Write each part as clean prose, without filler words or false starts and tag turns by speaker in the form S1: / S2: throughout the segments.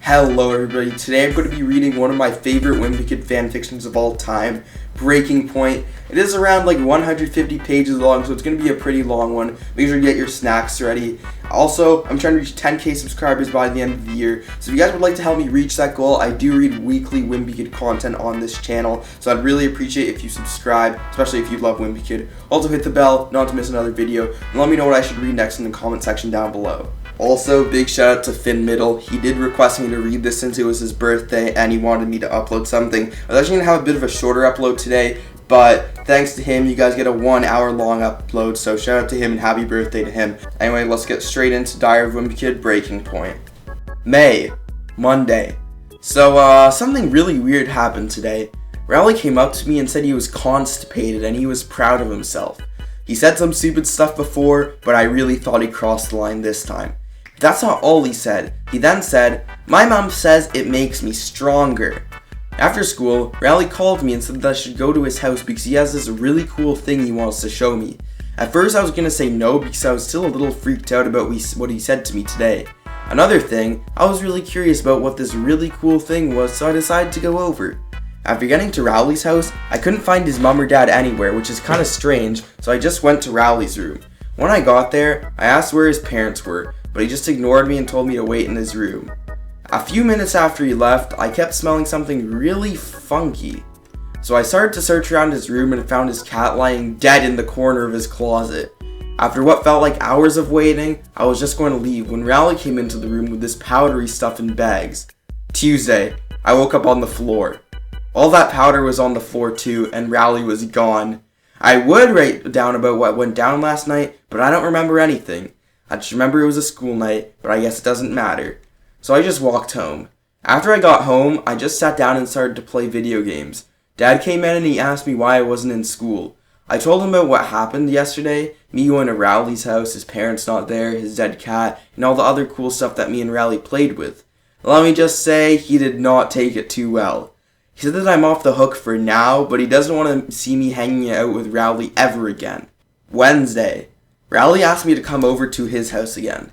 S1: Hello everybody, today I'm going to be reading one of my favorite Wimpy Kid fanfictions of all time, Breaking Point. It is around like 150 pages long, so it's going to be a pretty long one. Make sure you get your snacks ready. Also, I'm trying to reach 10k subscribers by the end of the year, so if you guys would like to help me reach that goal, I do read weekly Wimpy Kid content on this channel, so I'd really appreciate if you subscribe, especially if you love Wimpy Kid. Also hit the bell, not to miss another video, and let me know what I should read next in the comment section down below. Also, big shout out to Finn Middle. He did request me to read this since it was his birthday and he wanted me to upload something. I was actually going to have a bit of a shorter upload today, but thanks to him, you guys get a 1 hour long upload, so shout out to him and happy birthday to him. Anyway, let's get straight into Diary of Wimpy Kid Breaking Point. May, Monday. So, something really weird happened today. Rowley came up to me and said he was constipated and he was proud of himself. He said some stupid stuff before, but I really thought he crossed the line this time. But that's not all he said. He then said, "My mom says it makes me stronger." After school, Rowley called me and said that I should go to his house because he has this really cool thing he wants to show me. At first I was going to say no because I was still a little freaked out about what he said to me today. Another thing, I was really curious about what this really cool thing was, so I decided to go over. After getting to Rowley's house, I couldn't find his mom or dad anywhere, which is kind of strange, so I just went to Rowley's room. When I got there, I asked where his parents were, but he just ignored me and told me to wait in his room. A few minutes after he left, I kept smelling something really funky. So I started to search around his room and found his cat lying dead in the corner of his closet. After what felt like hours of waiting, I was just going to leave when Rowley came into the room with this powdery stuff in bags. Tuesday, I woke up on the floor. All that powder was on the floor too, and Rowley was gone. I would write down about what went down last night, but I don't remember anything. I just remember it was a school night, but I guess it doesn't matter. So I just walked home. After I got home, I just sat down and started to play video games. Dad came in and he asked me why I wasn't in school. I told him about what happened yesterday, me going to Rowley's house, his parents not there, his dead cat, and all the other cool stuff that me and Rowley played with. Let me just say, he did not take it too well. He said that I'm off the hook for now, but he doesn't want to see me hanging out with Rowley ever again. Wednesday. Rowley asked me to come over to his house again.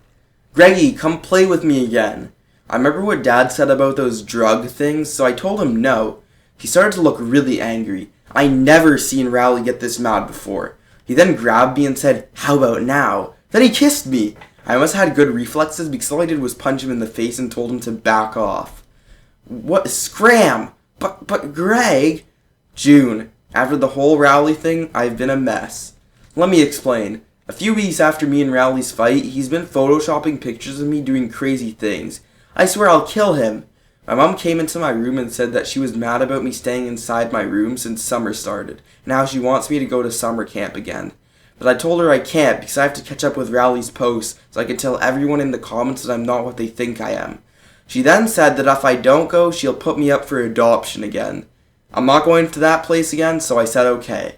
S1: "Greggy, come play with me again." I remember what Dad said about those drug things, so I told him no. He started to look really angry. I never seen Rowley get this mad before. He then grabbed me and said, "How about now?" Then he kissed me. I must have had good reflexes because all I did was punch him in the face and told him to back off. What? Scram! But Greg... June. After the whole Rowley thing, I've been a mess. Let me explain. A few weeks after me and Rowley's fight, he's been photoshopping pictures of me doing crazy things. I swear I'll kill him. My mom came into my room and said that she was mad about me staying inside my room since summer started, and how she wants me to go to summer camp again. But I told her I can't because I have to catch up with Rowley's posts so I can tell everyone in the comments that I'm not what they think I am. She then said that if I don't go, she'll put me up for adoption again. I'm not going to that place again, so I said okay.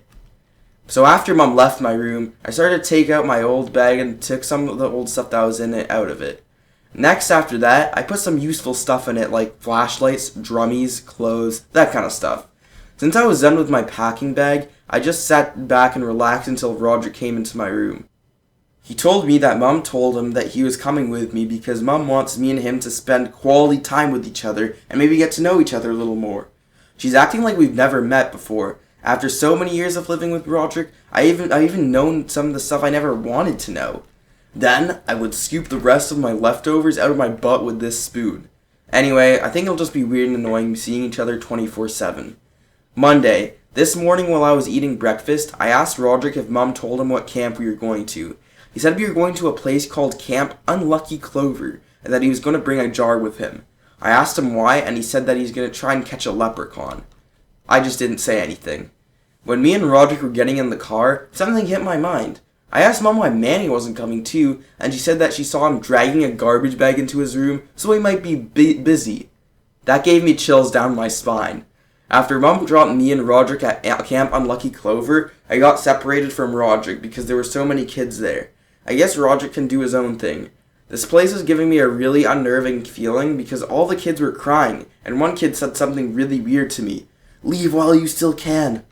S1: So after Mom left my room, I started to take out my old bag and took some of the old stuff that was in it out of it. Next after that, I put some useful stuff in it like flashlights, drummies, clothes, that kind of stuff. Since I was done with my packing bag, I just sat back and relaxed until Roger came into my room. He told me that Mom told him that he was coming with me because Mom wants me and him to spend quality time with each other and maybe get to know each other a little more. She's acting like we've never met before. After so many years of living with Roderick, I even known some of the stuff I never wanted to know. Then, I would scoop the rest of my leftovers out of my butt with this spoon. Anyway, I think it'll just be weird and annoying seeing each other 24/7. Monday. This morning while I was eating breakfast, I asked Roderick if Mom told him what camp we were going to. He said we were going to a place called Camp Unlucky Clover, and that he was going to bring a jar with him. I asked him why, and he said that he's going to try and catch a leprechaun. I just didn't say anything. When me and Roderick were getting in the car, something hit my mind. I asked Mom why Manny wasn't coming too, and she said that she saw him dragging a garbage bag into his room, so he might be busy. That gave me chills down my spine. After Mom dropped me and Roderick at Camp Unlucky Clover, I got separated from Roderick because there were so many kids there. I guess Roderick can do his own thing. This place was giving me a really unnerving feeling because all the kids were crying, and one kid said something really weird to me. "Leave while you still can."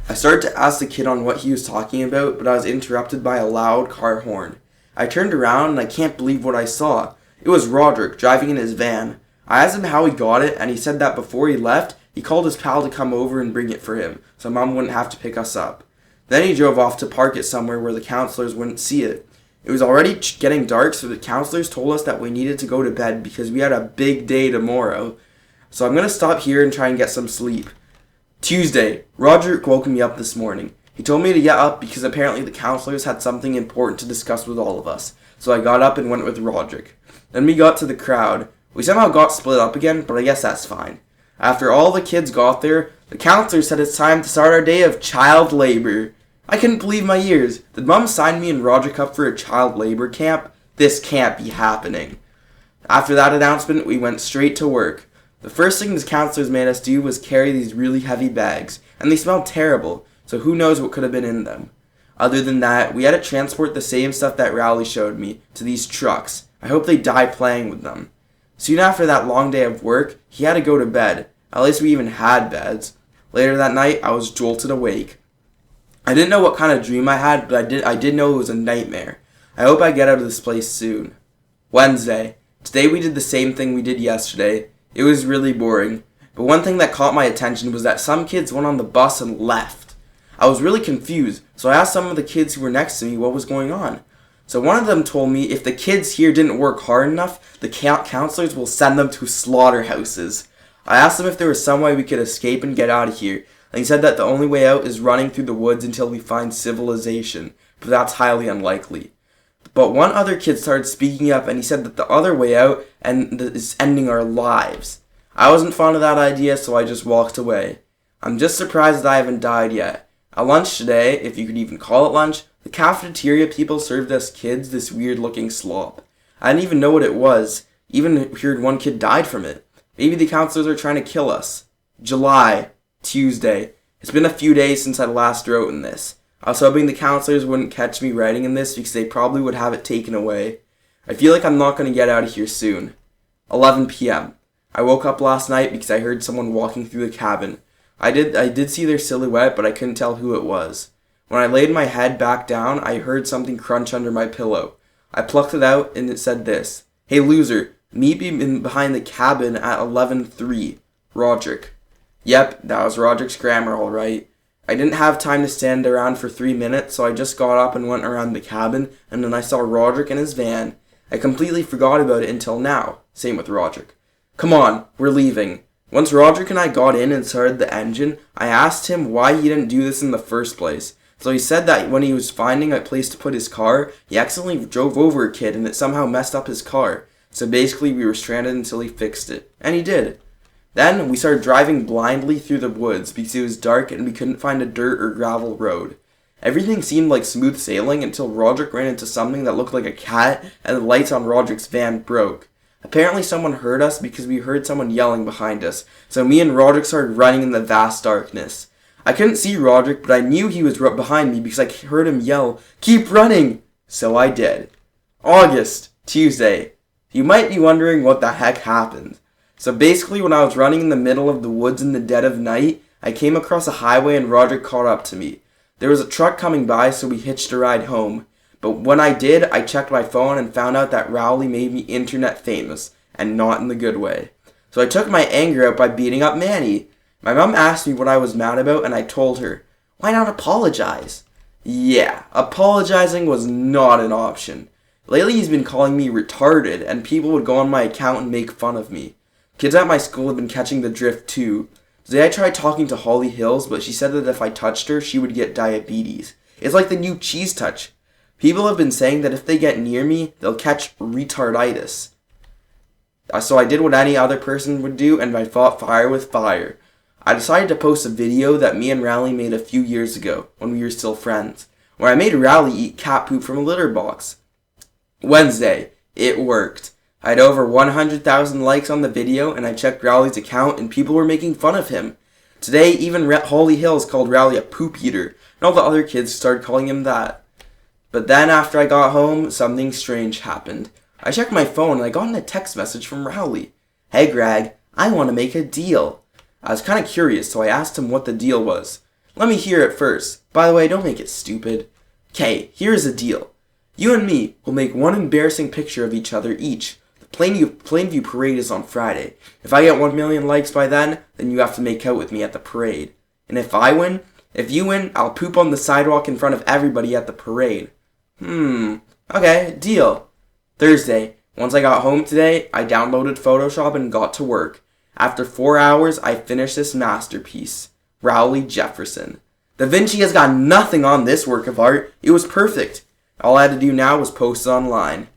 S1: I started to ask the kid on what he was talking about, but I was interrupted by a loud car horn. I turned around and I can't believe what I saw. It was Roderick driving in his van. I asked him how he got it, and he said that before he left, he called his pal to come over and bring it for him, so Mom wouldn't have to pick us up. Then he drove off to park it somewhere where the counselors wouldn't see it. It was already getting dark, so the counselors told us that we needed to go to bed because we had a big day tomorrow. So I'm going to stop here and try and get some sleep. Tuesday, Roger woke me up this morning. He told me to get up because apparently the counselors had something important to discuss with all of us. So I got up and went with Roderick. Then we got to the crowd. We somehow got split up again, but I guess that's fine. After all the kids got there, the counselor said it's time to start our day of child labor. I couldn't believe my ears. Did Mom sign me and Roderick up for a child labor camp? This can't be happening. After that announcement, we went straight to work. The first thing the counselors made us do was carry these really heavy bags, and they smelled terrible, so who knows what could have been in them. Other than that, we had to transport the same stuff that Rowley showed me to these trucks. I hope they die playing with them. Soon after that long day of work, he had to go to bed. At least we even had beds. Later that night, I was jolted awake. I didn't know what kind of dream I had, but I did know it was a nightmare. I hope I get out of this place soon. Wednesday. Today we did the same thing we did yesterday. It was really boring. But one thing that caught my attention was that some kids went on the bus and left. I was really confused, so I asked some of the kids who were next to me what was going on. So one of them told me if the kids here didn't work hard enough, the counselors will send them to slaughterhouses. I asked them if there was some way we could escape and get out of here, and he said that the only way out is running through the woods until we find civilization, but that's highly unlikely. But one other kid started speaking up, and he said that the other way out is ending our lives. I wasn't fond of that idea, so I just walked away. I'm just surprised that I haven't died yet. At lunch today, if you could even call it lunch, the cafeteria people served us kids this weird-looking slop. I didn't even know what it was. Even heard one kid died from it. Maybe the counselors are trying to kill us. July, Tuesday. It's been a few days since I last wrote in this. I was hoping the counselors wouldn't catch me writing in this because they probably would have it taken away. I feel like I'm not going to get out of here soon. 11 p.m. I woke up last night because I heard someone walking through the cabin. I did see their silhouette, but I couldn't tell who it was. When I laid my head back down, I heard something crunch under my pillow. I plucked it out, and it said this: "Hey loser, meet me behind the cabin at 11:03. Roderick." Yep, that was Roderick's grammar, alright. I didn't have time to stand around for 3 minutes, so I just got up and went around the cabin, and then I saw Roderick in his van. I completely forgot about it until now. Same with Roderick. Come on, we're leaving. Once Roderick and I got in and started the engine, I asked him why he didn't do this in the first place. So he said that when he was finding a place to put his car, he accidentally drove over a kid and it somehow messed up his car. So basically we were stranded until he fixed it. And he did. Then we started driving blindly through the woods because it was dark and we couldn't find a dirt or gravel road. Everything seemed like smooth sailing until Roderick ran into something that looked like a cat and the lights on Roderick's van broke. Apparently someone heard us because we heard someone yelling behind us, so me and Roderick started running in the vast darkness. I couldn't see Roderick, but I knew he was behind me because I heard him yell, "Keep running!" So I did. August, Tuesday. You might be wondering what the heck happened. So basically when I was running in the middle of the woods in the dead of night, I came across a highway and Roderick caught up to me. There was a truck coming by, so we hitched a ride home. But when I did, I checked my phone and found out that Rowley made me internet famous, and not in the good way. So I took my anger out by beating up Manny. My mom asked me what I was mad about, and I told her. Why not apologize? Yeah, apologizing was not an option. Lately he's been calling me retarded, and people would go on my account and make fun of me. Kids at my school have been catching the drift too. Today I tried talking to Holly Hills, but she said that if I touched her, she would get diabetes. It's like the new cheese touch. People have been saying that if they get near me, they'll catch retarditis. So I did what any other person would do, and I fought fire with fire. I decided to post a video that me and Rowley made a few years ago, when we were still friends, where I made Rowley eat cat poop from a litter box. Wednesday. It worked. I had over 100,000 likes on the video, and I checked Rowley's account, and people were making fun of him. Today, even Holly Hills called Rowley a poop eater, and all the other kids started calling him that. But then after I got home, something strange happened. I checked my phone and I got a text message from Rowley. "Hey Greg, I want to make a deal." I was kind of curious, so I asked him what the deal was. "Let me hear it first. By the way, don't make it stupid." "Okay, here's the deal. You and me will make one embarrassing picture of each other each. The Plainview Parade is on Friday. If I get 1 million likes by then you have to make out with me at the parade. And if you win, I'll poop on the sidewalk in front of everybody at the parade. Okay, deal. Thursday. Once I got home today, I downloaded Photoshop and got to work. After 4 hours, I finished this masterpiece. Rowley Jefferson. Da Vinci has got nothing on this work of art. It was perfect. All I had to do now was post it online.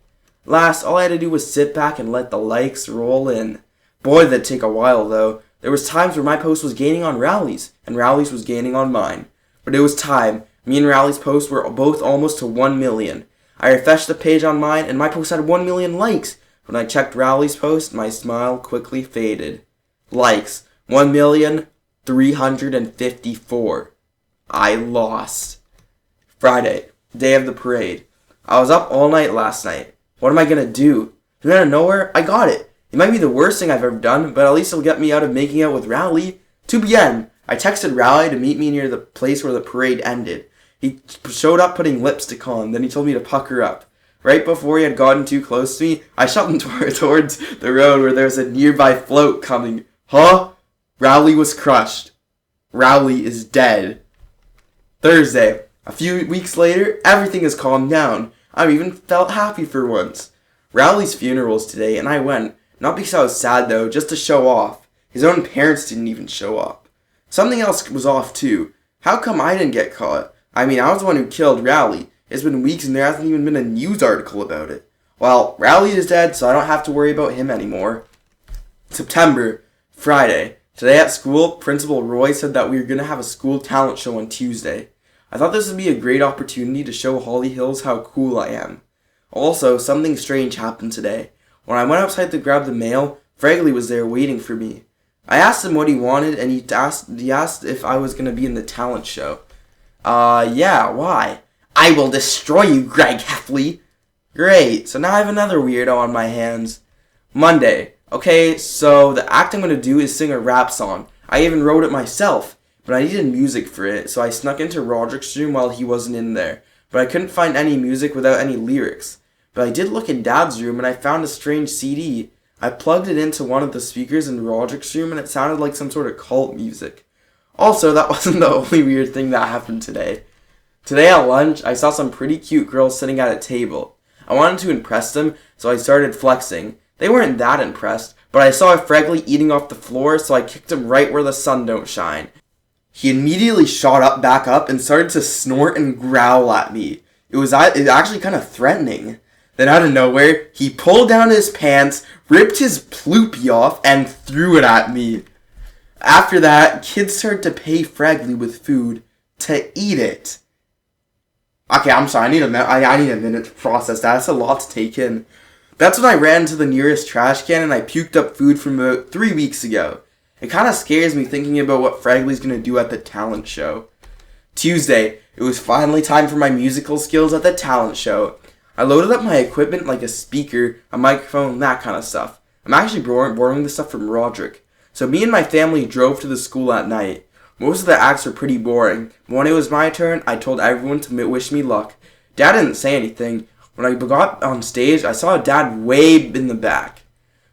S1: Last, all I had to do was sit back and let the likes roll in. Boy, that'd take a while, though. There was times where my post was gaining on Rowley's, and Rowley's was gaining on mine. But it was time. Me and Rowley's posts were both almost to 1 million. I refreshed the page on mine, and my post had 1 million likes. When I checked Rowley's post, my smile quickly faded. Likes, 1,354,000. I lost. Friday, day of the parade. I was up all night last night. What am I gonna do? And out of nowhere, I got it. It might be the worst thing I've ever done, but at least it'll get me out of making out with Rowley. 2 p.m. I texted Rowley to meet me near the place where the parade ended. He showed up putting lipstick on, then he told me to pucker up. Right before he had gotten too close to me, I shoved him towards the road where there was a nearby float coming. Huh? Rowley was crushed. Rowley is dead. Thursday. A few weeks later, everything has calmed down. I even felt happy for once. Rowley's funeral's today, and I went. Not because I was sad, though, just to show off. His own parents didn't even show up. Something else was off, too. How come I didn't get caught? I mean, I was the one who killed Rowley. It's been weeks and there hasn't even been a news article about it. Well, Rowley is dead, so I don't have to worry about him anymore. September. Friday. Today at school, Principal Roy said that we were going to have a school talent show on Tuesday. I thought this would be a great opportunity to show Holly Hills how cool I am. Also, something strange happened today. When I went outside to grab the mail, Fragley was there waiting for me. I asked him what he wanted, and he asked if I was going to be in the talent show. Yeah, why? I will destroy you, Greg Heffley. Great, so now I have another weirdo on my hands. Monday. Okay, so the act I'm going to do is sing a rap song. I even wrote it myself, but I needed music for it, so I snuck into Roderick's room while he wasn't in there. But I couldn't find any music without any lyrics. But I did look in Dad's room, and I found a strange CD. I plugged it into one of the speakers in Roderick's room, and it sounded like some sort of cult music. Also, that wasn't the only weird thing that happened today. Today at lunch, I saw some pretty cute girls sitting at a table. I wanted to impress them, so I started flexing. They weren't that impressed, but I saw Fragley eating off the floor, so I kicked him right where the sun don't shine. He immediately shot back up and started to snort and growl at me. It was actually kind of threatening. Then out of nowhere, he pulled down his pants, ripped his ploopy off, and threw it at me. After that, kids started to pay Fragley with food to eat it. Okay, I'm sorry, I need a minute to process that. That's a lot to take in. That's when I ran to the nearest trash can and I puked up food from about 3 weeks ago. It kind of scares me thinking about what Fragley's going to do at the talent show. Tuesday, it was finally time for my musical skills at the talent show. I loaded up my equipment like a speaker, a microphone, that kind of stuff. I'm actually borrowing this stuff from Roderick. So me and my family drove to the school at night. Most of the acts were pretty boring, but when it was my turn, I told everyone to wish me luck. Dad didn't say anything. When I got on stage, I saw Dad way in the back.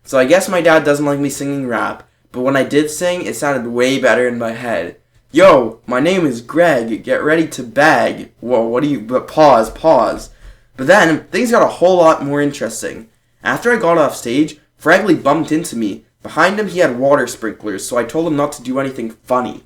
S1: So I guess my dad doesn't like me singing rap, but when I did sing, it sounded way better in my head. Yo, my name is Greg, get ready to bag. Whoa, but pause. But then, things got a whole lot more interesting. After I got off stage, Fragley bumped into me. Behind him, he had water sprinklers, so I told him not to do anything funny.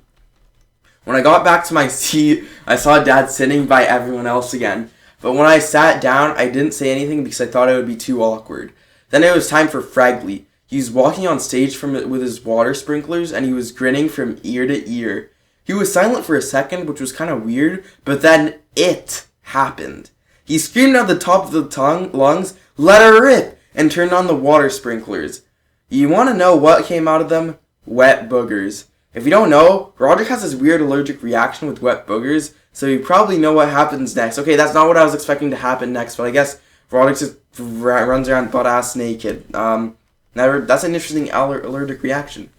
S1: When I got back to my seat, I saw Dad sitting by everyone else again. But when I sat down, I didn't say anything because I thought it would be too awkward. Then it was time for Fragley. He was walking on stage with his water sprinklers, and he was grinning from ear to ear. He was silent for a second, which was kind of weird, but then it happened. He screamed at the top of the lungs, "Let her rip!" and turned on the water sprinklers. You want to know what came out of them? Wet boogers. If you don't know, Roderick has this weird allergic reaction with wet boogers, so you probably know what happens next. Okay, that's not what I was expecting to happen next, but I guess Roderick just runs around butt-ass naked. That's an interesting allergic reaction.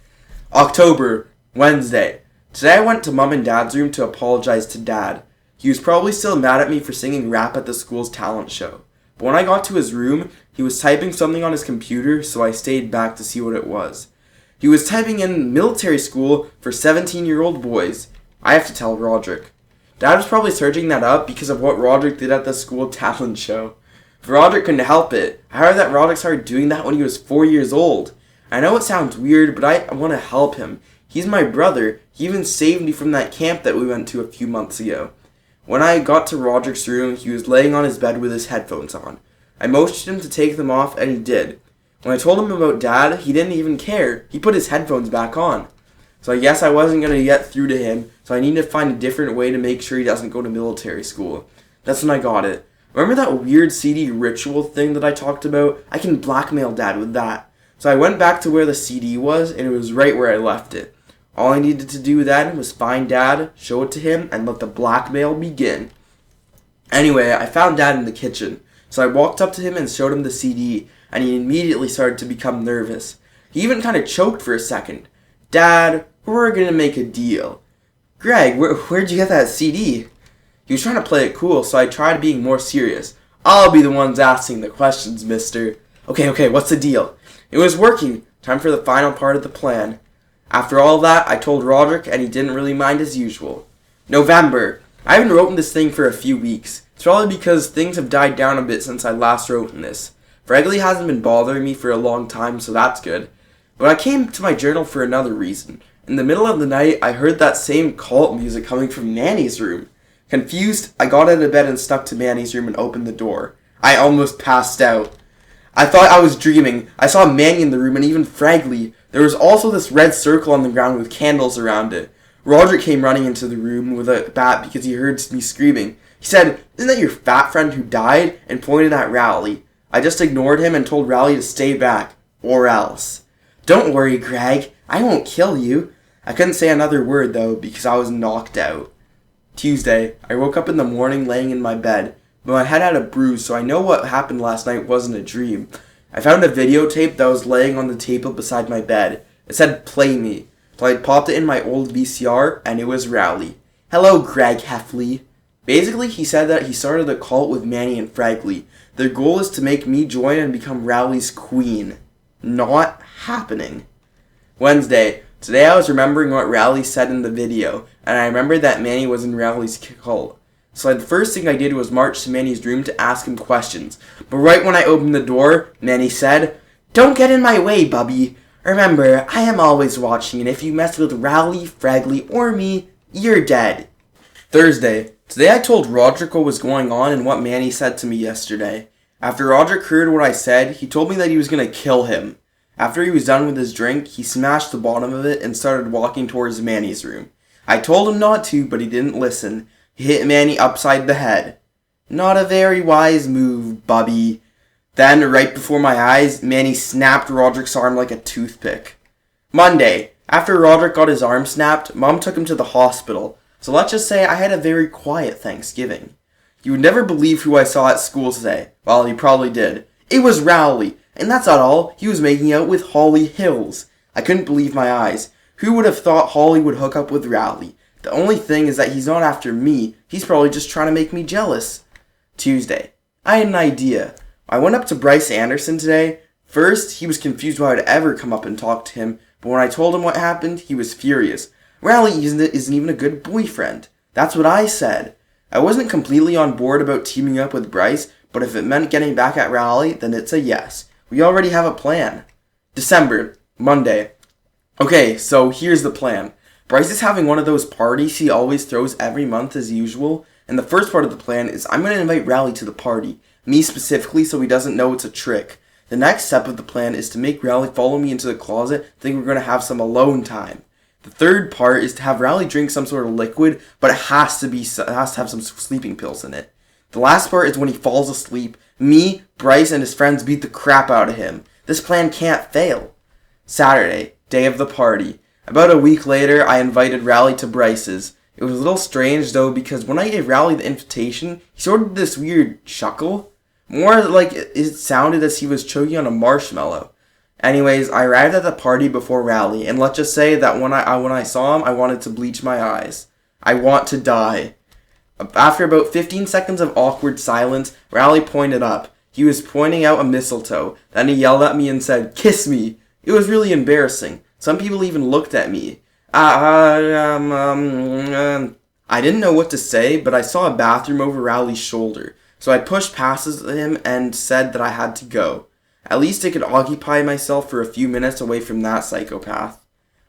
S1: October, Wednesday. Today I went to Mom and Dad's room to apologize to Dad. He was probably still mad at me for singing rap at the school's talent show. But when I got to his room, He was typing something on his computer, so I stayed back to see what it was. He was typing in military school for 17-year-old boys. I have to tell Roderick. Dad was probably searching that up because of what Roderick did at the school talent show. Roderick couldn't help it. I heard that Roderick started doing that when he was 4 years old. I know it sounds weird, but I want to help him. He's my brother. He even saved me from that camp that we went to a few months ago. When I got to Roderick's room, he was laying on his bed with his headphones on. I motioned him to take them off, and he did. When I told him about Dad, he didn't even care. He put his headphones back on. So I guess I wasn't going to get through to him, so I need to find a different way to make sure he doesn't go to military school. That's when I got it. Remember that weird CD ritual thing that I talked about? I can blackmail Dad with that. So I went back to where the CD was, and it was right where I left it. All I needed to do then was find Dad, show it to him, and let the blackmail begin. Anyway, I found Dad in the kitchen, so I walked up to him and showed him the CD, and he immediately started to become nervous. He even kind of choked for a second. Dad, we're gonna make a deal. Greg, where'd you get that CD? He was trying to play it cool, so I tried being more serious. I'll be the ones asking the questions, mister. Okay, what's the deal? It was working. Time for the final part of the plan. After all that, I told Roderick, and he didn't really mind as usual. November. I haven't written this thing for a few weeks. It's probably because things have died down a bit since I last wrote this. Frankly hasn't been bothering me for a long time, so that's good. But I came to my journal for another reason. In the middle of the night, I heard that same cult music coming from Manny's room. Confused, I got out of bed and stuck to Manny's room and opened the door. I almost passed out. I thought I was dreaming. I saw Manny in the room and even Fragley. There was also this red circle on the ground with candles around it. Roderick came running into the room with a bat because he heard me screaming. He said, "Isn't that your fat friend who died?" and pointed at Rowley. I just ignored him and told Rowley to stay back, or else. Don't worry, Greg. I won't kill you. I couldn't say another word, though, because I was knocked out. Tuesday. I woke up in the morning laying in my bed, but my head had a bruise, so I know what happened last night wasn't a dream. I found a videotape that was laying on the table beside my bed. It said, "Play me." So I popped it in my old VCR, and it was Rowley. "Hello, Greg Heffley." Basically, he said that he started a cult with Manny and Fragley. Their goal is to make me join and become Rowley's queen. Not happening. Wednesday. Today I was remembering what Rowley said in the video, and I remembered that Manny was in Rowley's cult. So the first thing I did was march to Manny's room to ask him questions. But right when I opened the door, Manny said, "Don't get in my way, Bubby. Remember, I am always watching, and if you mess with Rowley, Fragley, or me, you're dead." Thursday. Today I told Roderick what was going on and what Manny said to me yesterday. After Roderick heard what I said, he told me that he was going to kill him. After he was done with his drink, he smashed the bottom of it and started walking towards Manny's room. I told him not to, but he didn't listen. He hit Manny upside the head. Not a very wise move, Bubby. Then, right before my eyes, Manny snapped Roderick's arm like a toothpick. Monday. After Roderick got his arm snapped, Mom took him to the hospital. So let's just say I had a very quiet Thanksgiving. You would never believe who I saw at school today. Well, you probably did. It was Rowley. And that's not all. He was making out with Holly Hills. I couldn't believe my eyes. Who would have thought Holly would hook up with Rowley? The only thing is that he's not after me. He's probably just trying to make me jealous. Tuesday. I had an idea. I went up to Bryce Anderson today. First, he was confused why I'd ever come up and talk to him. But when I told him what happened, he was furious. Rowley isn't even a good boyfriend. That's what I said. I wasn't completely on board about teaming up with Bryce, but if it meant getting back at Rowley, then it's a yes. We already have a plan. December, Monday. Okay, so here's the plan. Bryce is having one of those parties he always throws every month as usual, and the first part of the plan is I'm going to invite Rowley to the party. Me specifically, so he doesn't know it's a trick. The next step of the plan is to make Rowley follow me into the closet, think we're going to have some alone time. The third part is to have Rowley drink some sort of liquid, but it has to have some sleeping pills in it. The last part is when he falls asleep, me, Bryce, and his friends beat the crap out of him. This plan can't fail. Saturday, day of the party. About a week later, I invited Rowley to Bryce's. It was a little strange, though, because when I gave Rowley the invitation, he sort of did this weird chuckle. More like it sounded as he was choking on a marshmallow. Anyways, I arrived at the party before Rowley, and let's just say that when I saw him, I wanted to bleach my eyes. I want to die. After about 15 seconds of awkward silence, Rowley pointed up. He was pointing out a mistletoe. Then he yelled at me and said, "Kiss me." It was really embarrassing. Some people even looked at me. I didn't know what to say, but I saw a bathroom over Rowley's shoulder. So I pushed past him and said that I had to go. At least I could occupy myself for a few minutes away from that psychopath.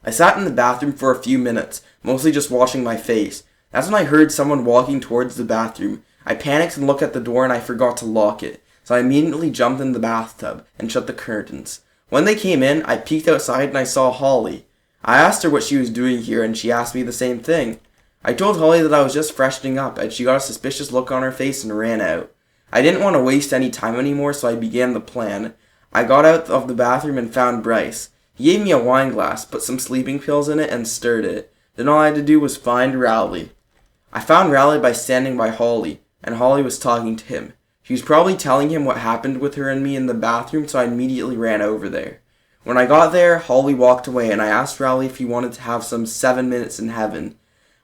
S1: I sat in the bathroom for a few minutes, mostly just washing my face. That's when I heard someone walking towards the bathroom. I panicked and looked at the door and I forgot to lock it. So I immediately jumped in the bathtub and shut the curtains. When they came in, I peeked outside and I saw Holly. I asked her what she was doing here and she asked me the same thing. I told Holly that I was just freshening up and she got a suspicious look on her face and ran out. I didn't want to waste any time anymore, so I began the plan. I got out of the bathroom and found Bryce. He gave me a wine glass, put some sleeping pills in it, and stirred it. Then all I had to do was find Rowley. I found Rowley by standing by Holly, and Holly was talking to him. She was probably telling him what happened with her and me in the bathroom, so I immediately ran over there. When I got there, Holly walked away, and I asked Rowley if he wanted to have some 7 minutes in heaven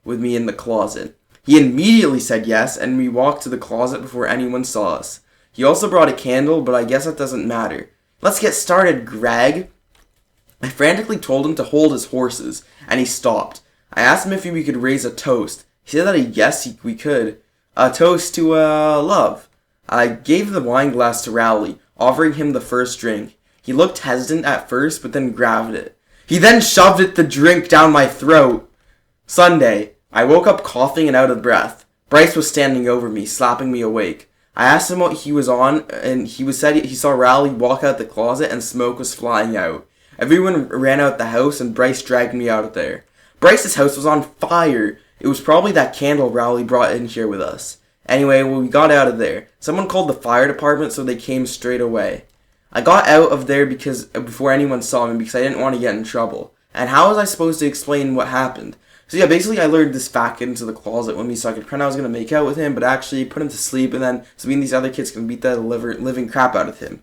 S1: with me in the closet. He immediately said yes, and we walked to the closet before anyone saw us. He also brought a candle, but I guess that doesn't matter. "Let's get started, Greg." I frantically told him to hold his horses, and he stopped. I asked him if we could raise a toast. He said that yes, we could. A toast to, love. I gave the wine glass to Rowley, offering him the first drink. He looked hesitant at first, but then grabbed it. He then shoved the drink down my throat. Sunday. I woke up coughing and out of breath. Bryce was standing over me, slapping me awake. I asked him what he was on, and said he saw Rowley walk out the closet and smoke was flying out. Everyone ran out the house, and Bryce dragged me out of there. Bryce's house was on fire. It was probably that candle Rowley brought in here with us. Anyway, when we got out of there, someone called the fire department, so they came straight away. I got out of there before anyone saw me because I didn't want to get in trouble. And how was I supposed to explain what happened? So yeah, basically I lured this fat kid into the closet with me so I could pretend I was going to make out with him, but actually put him to sleep, and then so me and these other kids can beat the living crap out of him.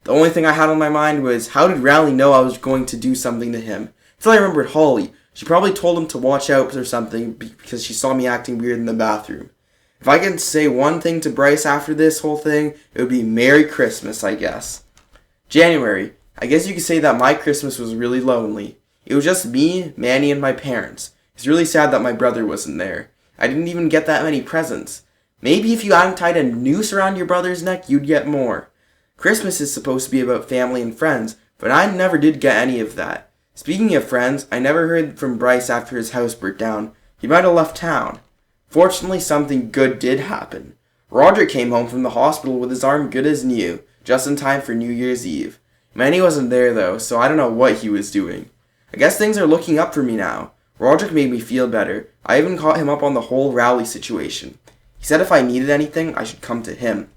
S1: The only thing I had on my mind was, how did Rowley know I was going to do something to him? Until I remembered Holly. She probably told him to watch out or something because she saw me acting weird in the bathroom. If I could say one thing to Bryce after this whole thing, it would be Merry Christmas, I guess. January. I guess you could say that my Christmas was really lonely. It was just me, Manny, and my parents. It's really sad that my brother wasn't there. I didn't even get that many presents. Maybe if you hadn't tied a noose around your brother's neck, you'd get more. Christmas is supposed to be about family and friends, but I never did get any of that. Speaking of friends, I never heard from Bryce after his house burnt down. He might have left town. Fortunately, something good did happen. Roger came home from the hospital with his arm good as new, just in time for New Year's Eve. Manny wasn't there though, so I don't know what he was doing. I guess things are looking up for me now. Roderick made me feel better. I even caught him up on the whole Rowley situation. He said if I needed anything, I should come to him.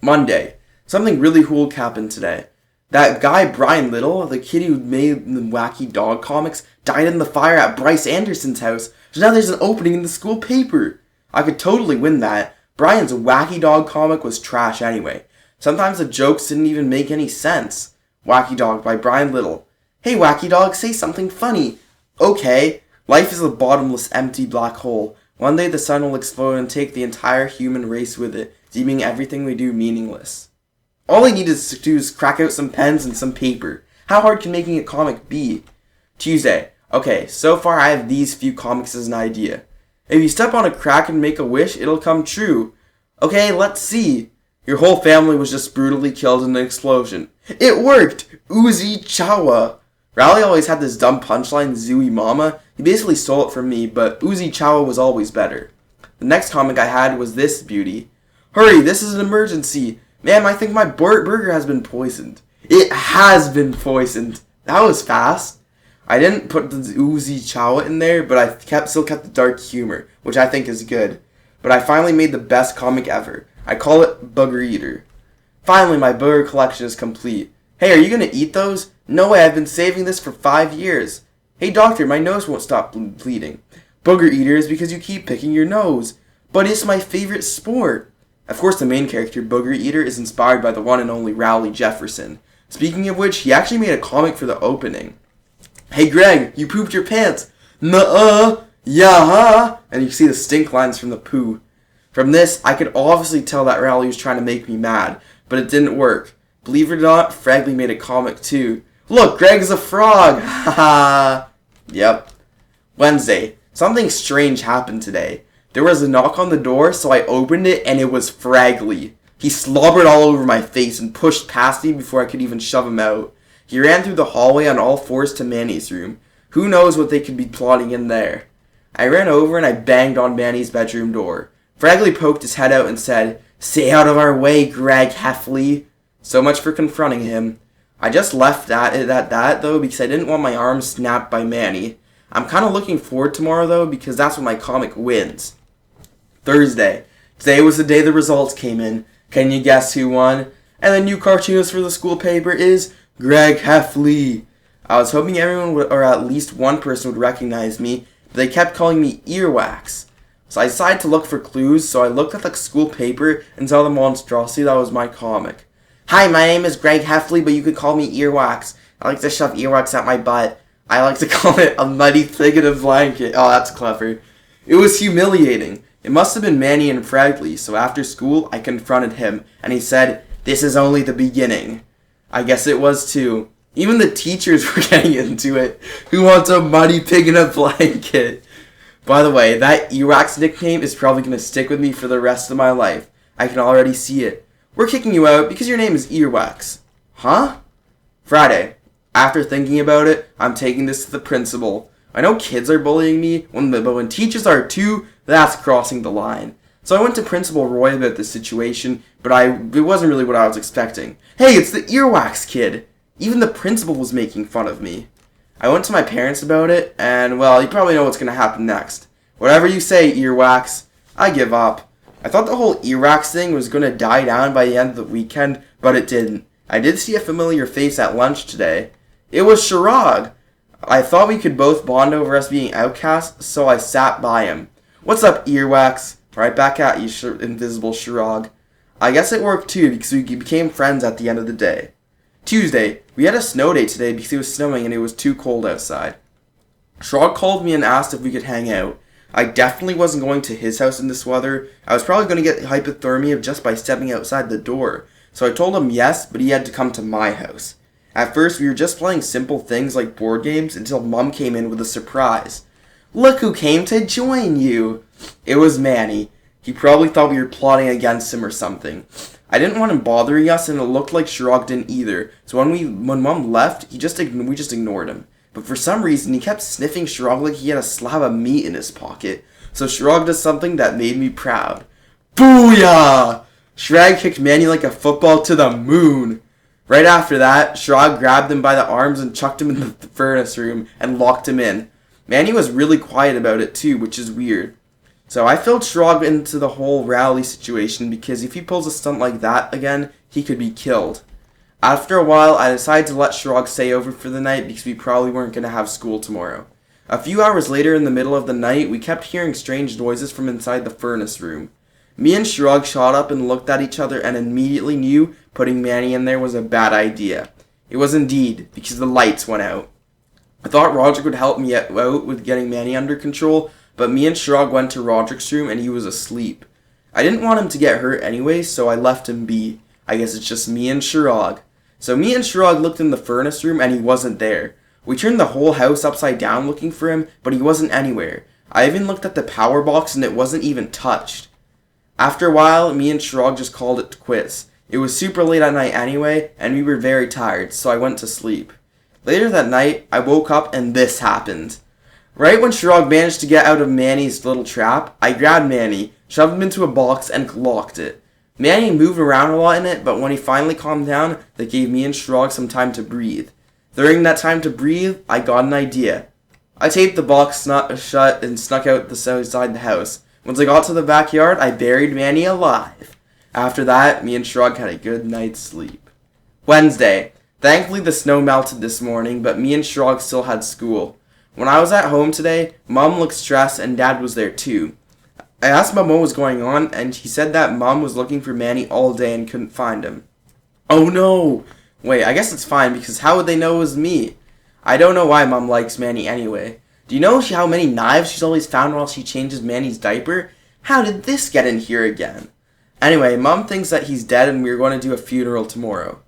S1: Monday. Something really cool happened today. That guy Brian Little, the kid who made the wacky dog comics, died in the fire at Bryce Anderson's house. So now there's an opening in the school paper. I could totally win that. Brian's wacky dog comic was trash anyway. Sometimes the jokes didn't even make any sense. Wacky Dog by Brian Little. Hey Wacky Dog, say something funny. Okay, life is a bottomless, empty black hole. One day the sun will explode and take the entire human race with it, deeming everything we do meaningless. All I need to do is crack out some pens and some paper. How hard can making a comic be? Tuesday. Okay, so far I have these few comics as an idea. If you step on a crack and make a wish, it'll come true. Okay, let's see. Your whole family was just brutally killed in an explosion. It worked! Uzi Chawa. Rowley always had this dumb punchline, Zooey Mama. He basically stole it from me, but Uzi Chawa was always better. The next comic I had was this beauty. Hurry, this is an emergency. Ma'am, I think my burger has been poisoned. It has been poisoned. That was fast. I didn't put the Uzi Chawa in there, but I still kept the dark humor, which I think is good. But I finally made the best comic ever. I call it Booger Eater. Finally, my booger collection is complete. Hey, are you gonna eat those? No way, I've been saving this for 5 years. Hey doctor, my nose won't stop bleeding. Booger Eater is because you keep picking your nose. But it's my favorite sport. Of course, the main character, Booger Eater, is inspired by the one and only Rowley Jefferson. Speaking of which, he actually made a comic for the opening. Hey Greg, you pooped your pants. Nuh-uh, yeah, and you see the stink lines from the poo. From this, I could obviously tell that Rowley was trying to make me mad, but it didn't work. Believe it or not, Fragley made a comic too. Look, Greg's a frog! Haha! Yep. Wednesday. Something strange happened today. There was a knock on the door, so I opened it, and it was Fragley. He slobbered all over my face and pushed past me before I could even shove him out. He ran through the hallway on all fours to Manny's room. Who knows what they could be plotting in there? I ran over and I banged on Manny's bedroom door. Fragley poked his head out and said, "Stay out of our way, Greg Heffley." So much for confronting him. I just left it at that, though, because I didn't want my arm snapped by Manny. I'm kind of looking forward tomorrow, though, because that's when my comic wins. Thursday. Today was the day the results came in. Can you guess who won? And the new cartoonist for the school paper is Greg Heffley. I was hoping everyone would, or at least one person would recognize me, but they kept calling me Earwax. So I decided to look for clues, so I looked at the school paper and saw the monstrosity that was my comic. "Hi, my name is Greg Heffley, but you could call me Earwax. I like to shove earwax at my butt. I like to call it a muddy thing in a blanket." Oh, that's clever. It was humiliating. It must have been Manny and Fragley, so after school, I confronted him, and he said, "This is only the beginning." I guess it was too. Even the teachers were getting into it. Who wants a muddy pig in a blanket? By the way, that Earwax nickname is probably going to stick with me for the rest of my life. I can already see it. "We're kicking you out because your name is Earwax." Huh? Friday. After thinking about it, I'm taking this to the principal. I know kids are bullying me, but when teachers are too, that's crossing the line. So I went to Principal Roy about this situation, but it wasn't really what I was expecting. "Hey, it's the Earwax kid!" Even the principal was making fun of me. I went to my parents about it, and, well, you probably know what's going to happen next. "Whatever you say, Earwax." I give up. I thought the whole Earwax thing was going to die down by the end of the weekend, but it didn't. I did see a familiar face at lunch today. It was Shirag. I thought we could both bond over us being outcasts, so I sat by him. "What's up, Earwax?" "Right back at you, invisible Shirag." I guess it worked too, because we became friends at the end of the day. Tuesday. We had a snow day today because it was snowing and it was too cold outside. Shirag called me and asked if we could hang out. I definitely wasn't going to his house in this weather. I was probably going to get hypothermia just by stepping outside the door. So I told him yes, but he had to come to my house. At first, we were just playing simple things like board games until Mum came in with a surprise. "Look who came to join you." It was Manny. He probably thought we were plotting against him or something. I didn't want him bothering us, and it looked like Shirag didn't either. So when Mum left, we just ignored him. But for some reason, he kept sniffing Shirag like he had a slab of meat in his pocket. So Shirag does something that made me proud. Booyah! Shirag kicked Manny like a football to the moon. Right after that, Shirag grabbed him by the arms and chucked him in the furnace room and locked him in. Manny was really quiet about it too, which is weird. So I filled Shirag into the whole rally situation because if he pulls a stunt like that again, he could be killed. After a while, I decided to let Shirag stay over for the night because we probably weren't going to have school tomorrow. A few hours later in the middle of the night, we kept hearing strange noises from inside the furnace room. Me and Shirag shot up and looked at each other and immediately knew putting Manny in there was a bad idea. It was indeed, because the lights went out. I thought Roderick would help me out with getting Manny under control, but me and Shirag went to Roderick's room and he was asleep. I didn't want him to get hurt anyway, so I left him be. I guess it's just me and Shirag. So me and Shirag looked in the furnace room and he wasn't there. We turned the whole house upside down looking for him, but he wasn't anywhere. I even looked at the power box and it wasn't even touched. After a while, me and Shirag just called it quits. It was super late at night anyway, and we were very tired, so I went to sleep. Later that night, I woke up and this happened. Right when Shirag managed to get out of Manny's little trap, I grabbed Manny, shoved him into a box, and locked it. Manny moved around a lot in it, but when he finally calmed down, that gave me and Shirag some time to breathe. During that time to breathe, I got an idea. I taped the box shut and snuck out the side the house. Once I got to the backyard, I buried Manny alive. After that, me and Shirag had a good night's sleep. Wednesday. Thankfully the snow melted this morning, but me and Shirag still had school. When I was at home today, Mom looked stressed and Dad was there too. I asked Mom what was going on, and he said that Mom was looking for Manny all day and couldn't find him. Oh no! Wait, I guess it's fine, because how would they know it was me? I don't know why Mom likes Manny anyway. Do you know how many knives she's always found while she changes Manny's diaper? How did this get in here again? Anyway, Mom thinks that he's dead and we're going to do a funeral tomorrow.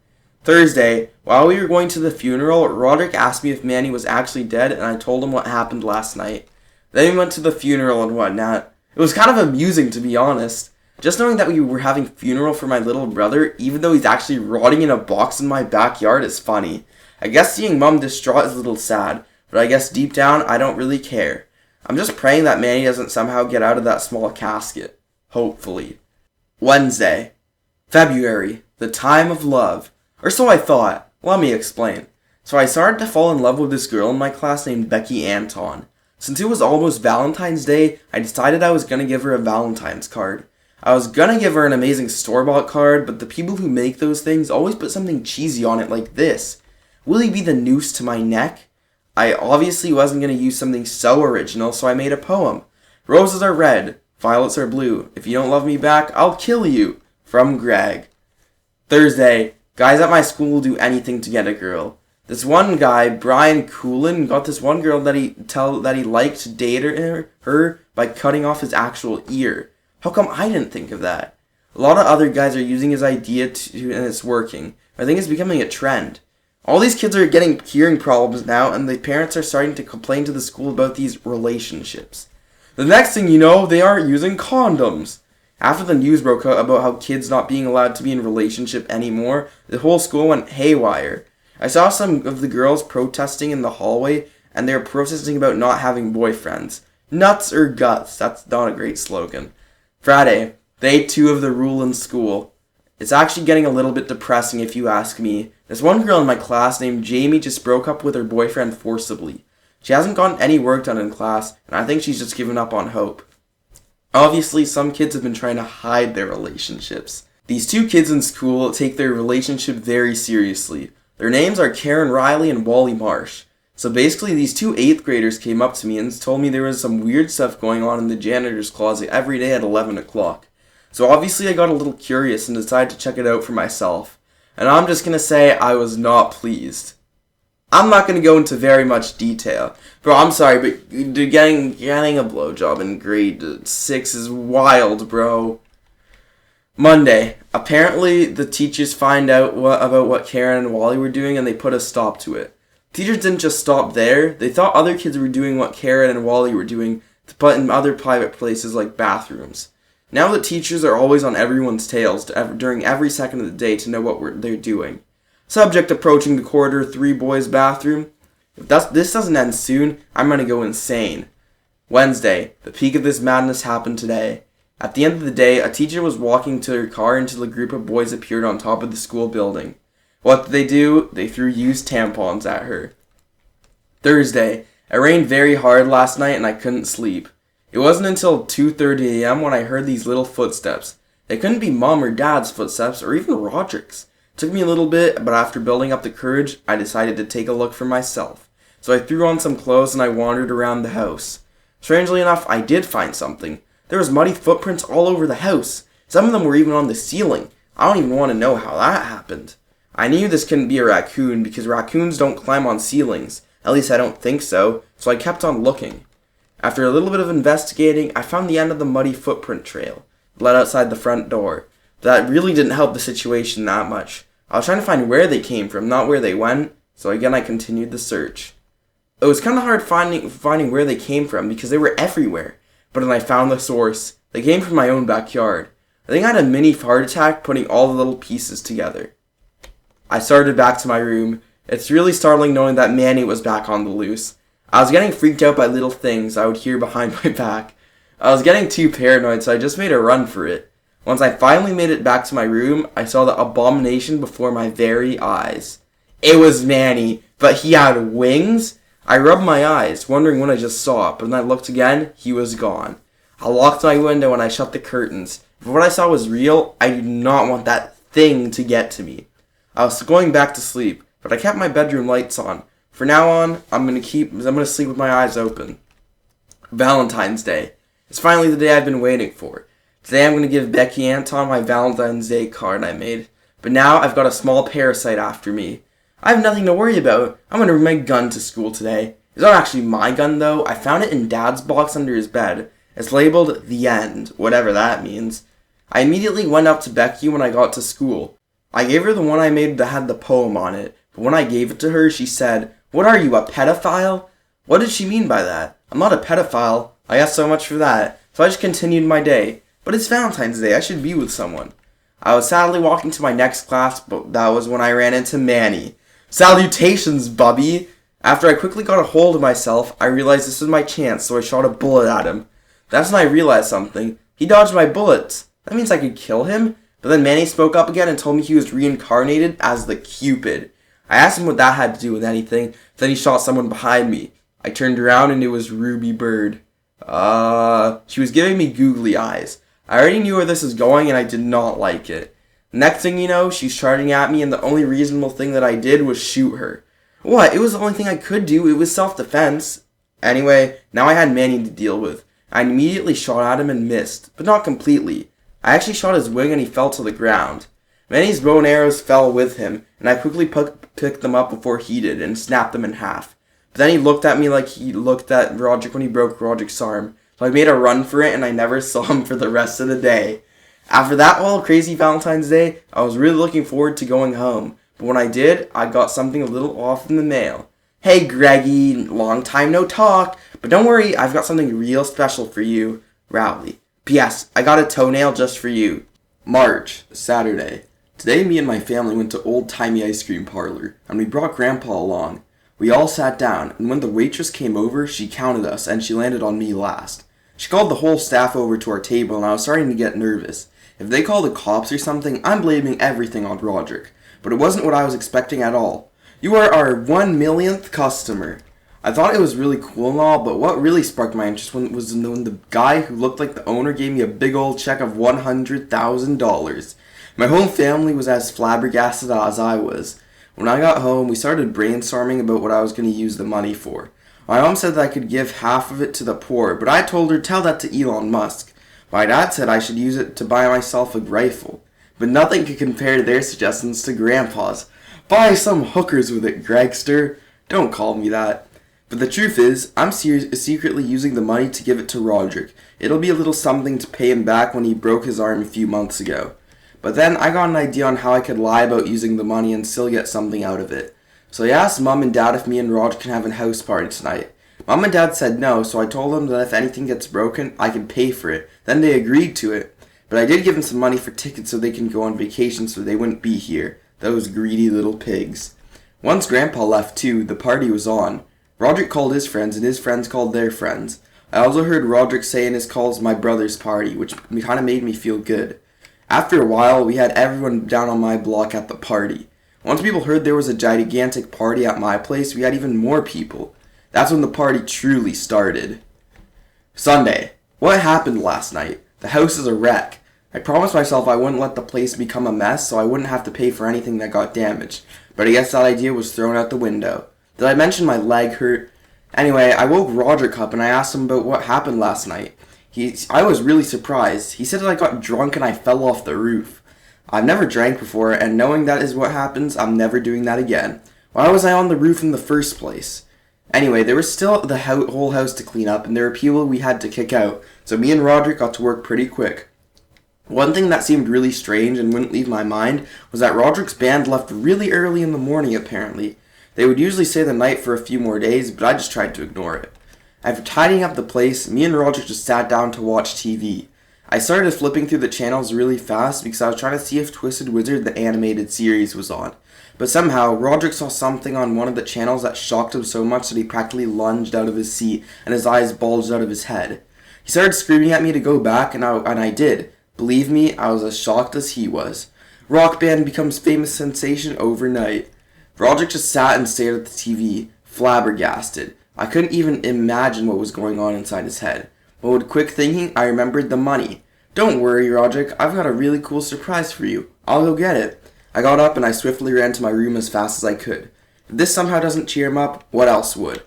S1: Thursday, while we were going to the funeral, Roderick asked me if Manny was actually dead, and I told him what happened last night. Then we went to the funeral and whatnot. It was kind of amusing, to be honest. Just knowing that we were having a funeral for my little brother, even though he's actually rotting in a box in my backyard, is funny. I guess seeing Mom distraught is a little sad, but I guess deep down, I don't really care. I'm just praying that Manny doesn't somehow get out of that small casket. Hopefully. Wednesday. February. The time of love. Or so I thought. Let me explain. So I started to fall in love with this girl in my class named Becky Anton. Since it was almost Valentine's Day, I decided I was going to give her a Valentine's card. I was going to give her an amazing store-bought card, but the people who make those things always put something cheesy on it like this. Will he be the noose to my neck? I obviously wasn't going to use something so original, so I made a poem. Roses are red, violets are blue. If you don't love me back, I'll kill you. From Greg. Thursday. Guys at my school will do anything to get a girl. This one guy, Brian Coolin, got this one girl that he liked to date her by cutting off his actual ear. How come I didn't think of that? A lot of other guys are using his idea and it's working. I think it's becoming a trend. All these kids are getting hearing problems now, and the parents are starting to complain to the school about these relationships. The next thing you know, they aren't using condoms. After the news broke out about how kids not being allowed to be in a relationship anymore, the whole school went haywire. I saw some of the girls protesting in the hallway, and they were protesting about not having boyfriends. Nuts or guts, that's not a great slogan. Friday, day 2 of the rule in school. It's actually getting a little bit depressing if you ask me. This one girl in my class named Jamie just broke up with her boyfriend forcibly. She hasn't gotten any work done in class, and I think she's just given up on hope. Obviously, some kids have been trying to hide their relationships. These 2 kids in school take their relationship very seriously. Their names are Karen Riley and Wally Marsh. So basically, these 2 8th graders came up to me and told me there was some weird stuff going on in the janitor's closet every day at 11 o'clock. So obviously I got a little curious and decided to check it out for myself. And I'm just going to say I was not pleased. I'm not going to go into very much detail. Bro, I'm sorry, but getting a blowjob in grade 6 is wild, bro. Monday. Apparently, the teachers find out about what Karen and Wally were doing and they put a stop to it. Teachers didn't just stop there. They thought other kids were doing what Karen and Wally were doing, but in other private places like bathrooms. Now the teachers are always on everyone's tails during every second of the day to know what they're doing. Subject approaching the corridor 3 boys' bathroom. If this doesn't end soon, I'm going to go insane. Wednesday. The peak of this madness happened today. At the end of the day, a teacher was walking to her car until a group of boys appeared on top of the school building. What did they do? They threw used tampons at her. Thursday. It rained very hard last night and I couldn't sleep. It wasn't until 2:30 a.m. when I heard these little footsteps. They couldn't be Mom or Dad's footsteps or even Roderick's. It took me a little bit, but after building up the courage, I decided to take a look for myself. So I threw on some clothes and I wandered around the house. Strangely enough, I did find something. There was muddy footprints all over the house. Some of them were even on the ceiling. I don't even want to know how that happened. I knew this couldn't be a raccoon because raccoons don't climb on ceilings. At least I don't think so, so I kept on looking. After a little bit of investigating, I found the end of the muddy footprint trail. It led outside the front door. But that really didn't help the situation that much. I was trying to find where they came from, not where they went, so again I continued the search. It was kind of hard finding where they came from because they were everywhere. But when I found the source, they came from my own backyard. I think I had a mini heart attack putting all the little pieces together. I started back to my room. It's really startling knowing that Manny was back on the loose. I was getting freaked out by little things I would hear behind my back. I was getting too paranoid, so I just made a run for it. Once I finally made it back to my room, I saw the abomination before my very eyes. It was Manny, but he had wings? I rubbed my eyes, wondering what I just saw, but when I looked again, he was gone. I locked my window and I shut the curtains. If what I saw was real, I did not want that thing to get to me. I was going back to sleep, but I kept my bedroom lights on. For now on, I'm gonna sleep with my eyes open. Valentine's Day. It's finally the day I've been waiting for. Today I'm gonna give Becky Anton my Valentine's Day card I made. But now I've got a small parasite after me. I have nothing to worry about. I'm gonna bring my gun to school today. It's not actually my gun though. I found it in Dad's box under his bed. It's labeled The End, whatever that means. I immediately went up to Becky when I got to school. I gave her the one I made that had the poem on it, but when I gave it to her, she said, "What are you, a pedophile?" What did she mean by that? I'm not a pedophile. I guess so much for that. So I just continued my day. But it's Valentine's Day. I should be with someone. I was sadly walking to my next class, but that was when I ran into Manny. Salutations, Bubby! After I quickly got a hold of myself, I realized this was my chance, so I shot a bullet at him. That's when I realized something. He dodged my bullets. That means I could kill him? But then Manny spoke up again and told me he was reincarnated as the Cupid. I asked him what that had to do with anything, then he shot someone behind me. I turned around and it was Ruby Bird. She was giving me googly eyes. I already knew where this was going and I did not like it. Next thing you know, she's charging at me and the only reasonable thing that I did was shoot her. What? It was the only thing I could do. It was self-defense. Anyway, now I had Manny to deal with. I immediately shot at him and missed, but not completely. I actually shot his wing and he fell to the ground. Manny's bow and arrows fell with him, and I quickly picked them up before he did and snapped them in half. But then he looked at me like he looked at Roderick when he broke Roderick's arm. So I made a run for it and I never saw him for the rest of the day. After that all crazy Valentine's Day, I was really looking forward to going home. But when I did, I got something a little off in the mail. Hey Greggy, long time no talk, but don't worry, I've got something real special for you. Rowley. P.S. I got a toenail just for you. March, Saturday. Today me and my family went to Old Timey Ice Cream Parlor, and we brought Grandpa along. We all sat down, and when the waitress came over, she counted us, and she landed on me last. She called the whole staff over to our table, and I was starting to get nervous. If they called the cops or something, I'm blaming everything on Roderick. But it wasn't what I was expecting at all. You are our 1,000,000th customer. I thought it was really cool and all, but what really sparked my interest was when the guy who looked like the owner gave me a big old check of $100,000. My whole family was as flabbergasted as I was. When I got home, we started brainstorming about what I was going to use the money for. My mom said that I could give half of it to the poor, but I told her tell that to Elon Musk. My dad said I should use it to buy myself a rifle. But nothing could compare their suggestions to Grandpa's. Buy some hookers with it, Gregster. Don't call me that. But the truth is, I'm secretly using the money to give it to Roderick. It'll be a little something to pay him back when he broke his arm a few months ago. But then I got an idea on how I could lie about using the money and still get something out of it. So I asked Mom and Dad if me and Roderick can have a house party tonight. Mom and Dad said no, so I told them that if anything gets broken, I could pay for it. Then they agreed to it. But I did give them some money for tickets so they can go on vacation so they wouldn't be here. Those greedy little pigs. Once Grandpa left too, the party was on. Roderick called his friends and his friends called their friends. I also heard Roderick say in his calls my brother's party, which kind of made me feel good. After a while, we had everyone down on my block at the party. Once people heard there was a gigantic party at my place, we had even more people. That's when the party truly started. Sunday. What happened last night? The house is a wreck. I promised myself I wouldn't let the place become a mess so I wouldn't have to pay for anything that got damaged. But I guess that idea was thrown out the window. Did I mention my leg hurt? Anyway, I woke Roderick up and I asked him about what happened last night. I was really surprised. He said that I got drunk and I fell off the roof. I've never drank before, and knowing that is what happens, I'm never doing that again. Why was I on the roof in the first place? Anyway, there was still the whole house to clean up, and there were people we had to kick out, so me and Roderick got to work pretty quick. One thing that seemed really strange and wouldn't leave my mind was that Roderick's band left really early in the morning, apparently. They would usually stay the night for a few more days, but I just tried to ignore it. After tidying up the place, me and Roderick just sat down to watch TV. I started flipping through the channels really fast because I was trying to see if Twisted Wizard the animated series was on. But somehow, Roderick saw something on one of the channels that shocked him so much that he practically lunged out of his seat and his eyes bulged out of his head. He started screaming at me to go back, and I did. Believe me, I was as shocked as he was. Rock band becomes famous sensation overnight. Roderick just sat and stared at the TV, flabbergasted. I couldn't even imagine what was going on inside his head. But with quick thinking, I remembered the money. Don't worry, Roderick, I've got a really cool surprise for you. I'll go get it. I got up and I swiftly ran to my room as fast as I could. If this somehow doesn't cheer him up, what else would?